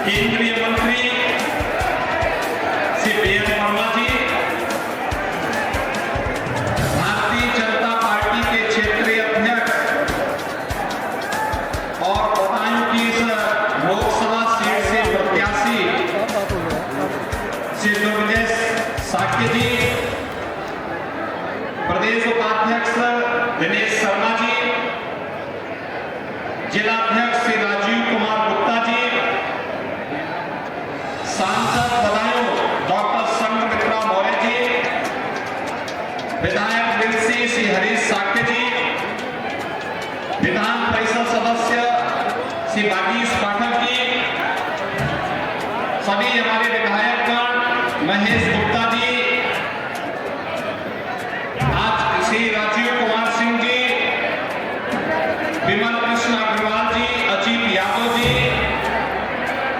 केंद्रीय मंत्री Shri B N Verma जी, Bharatiya Janata party के क्षेत्रीय अध्यक्ष और बदायूं की इस लोकसभा सीट से प्रत्याशी श्री दुर्विजय साक्य जी, प्रदेश उपाध्यक्ष दिनेश शर्मा जी, जिलाध्यक्ष श्री राजीव कुमार गुप्ता जी, सांसद बदायूं डॉक्टर संघमित्रा मौर्य जी, विधायक दिलसी श्री हरीश साक्य जी, विधान परिषद सदस्य श्री बागीश पाठक जी, सभी हमारे विधायकगण, महेश गुप्ता जी, आज श्री राजीव कुमार सिंह जी, विमल कृष्ण अग्रवाल जी, अजीत यादव जी,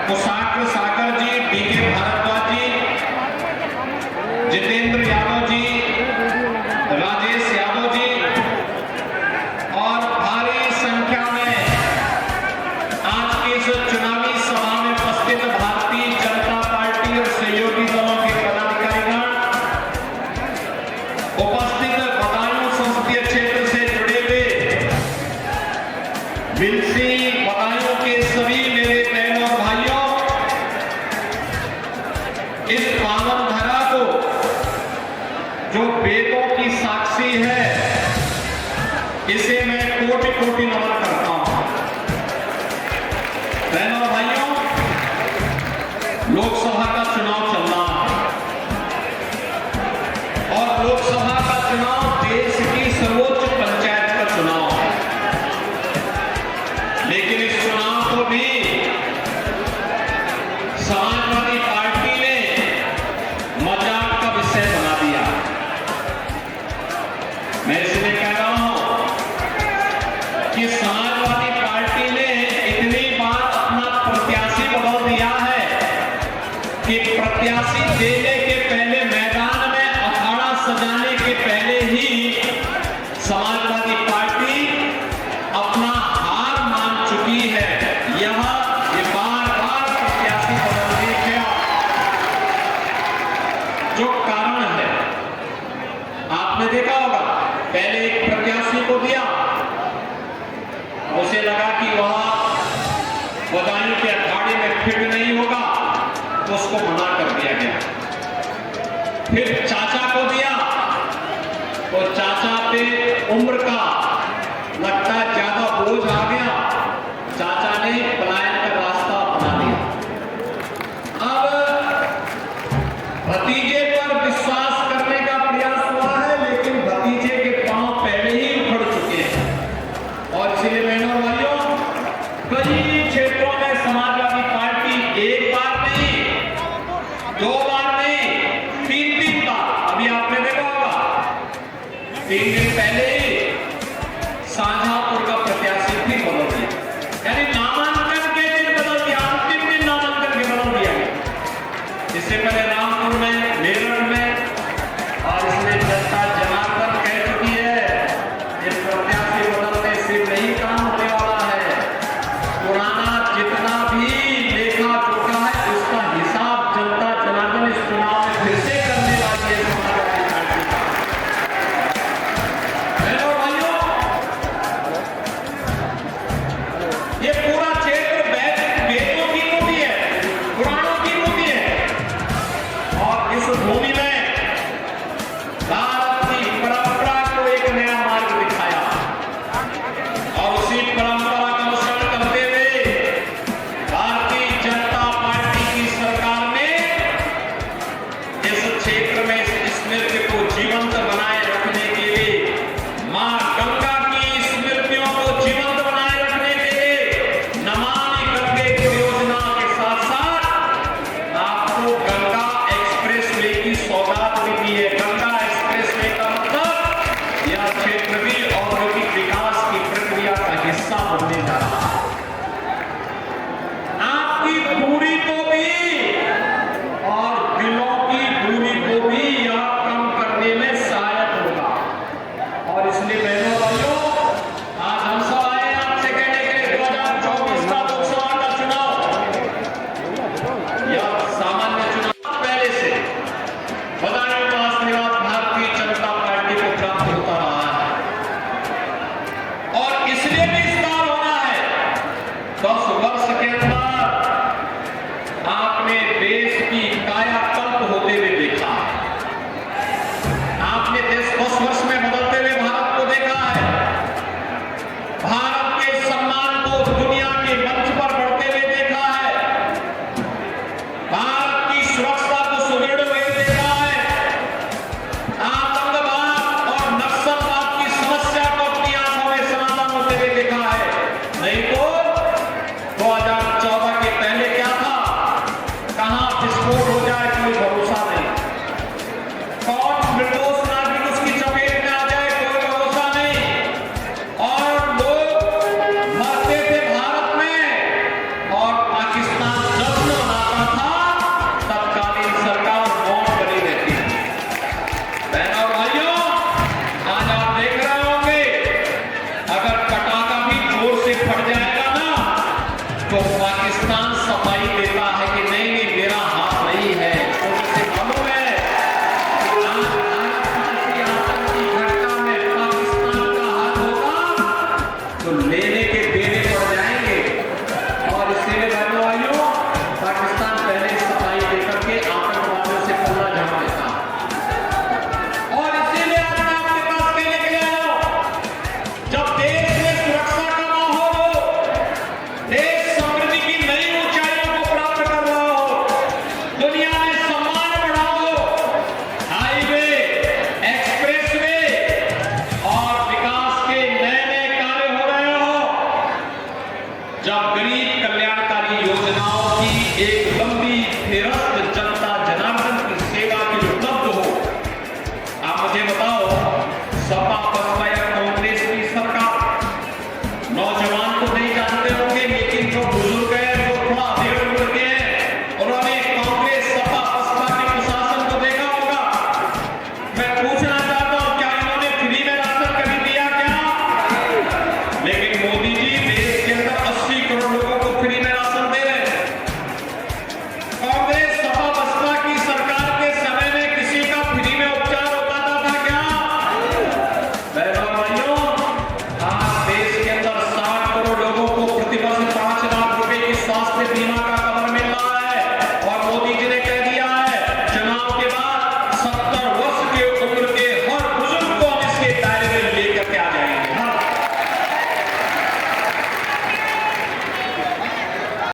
कुशाग्र सागर जी, बीके भारद्वाज जी, जितेंद्र यादव जी, राजेश यादव जी और भारी संख्या में आज की इस चुनावी सभा में उपस्थित भारतीय जनता पार्टी और सहयोगी दलों के पदाधिकारीगण, उपस्थित बदायूं संसदीय क्षेत्र से जुड़े हुए बिलसी बदायूं के सभी मेरे बहनों और भाइयों, इस पावन धरा को जो वेदों की साक्षी है, इसे मैं कोटि कोटि नमन करता हूं। बहनों और भाइयों, लोकसभा का चुनाव चल रहा है और लोकसभा का चुनाव देश की सर्वोच्च पंचायत का चुनाव है, लेकिन इस चुनाव को भी समाजवादी पार्टी ने मजाक का विषय बना दिया। मैं इसलिए कह रहा हूं कि समाजवादी पार्टी ने इतनी बार अपना प्रत्याशी बदल दिया है कि प्रत्याशी देने के पहले, मैदान में अखाड़ा सजाने के पहले ही समाजवादी पार्टी अपना हार मान चुकी है। यह बार-बार प्रत्याशी बदलने का जो कारण है, आपने देखा होगा, पहले एक प्रत्याशी को दिया, उसे लगा कि वह बदायूं के अखाड़े में फिट नहीं होगा, तो उसको मना कर दिया गया। फिर चाचा को दिया, तो चाचा पे उम्र का लगता है ज्यादा बोझ आ गया, चाचा ने पलायन का रास्ता अपना लिया। अब भतीजे पर विश्वास करने का प्रयास हुआ है, लेकिन भतीजे के पांव पहले ही उखड़ चुके हैं। और इसलिए बहनों और भाइयों, कई क्षेत्रों में समाजवादी पार्टी एक बार नहीं एक लंबी फेरस्त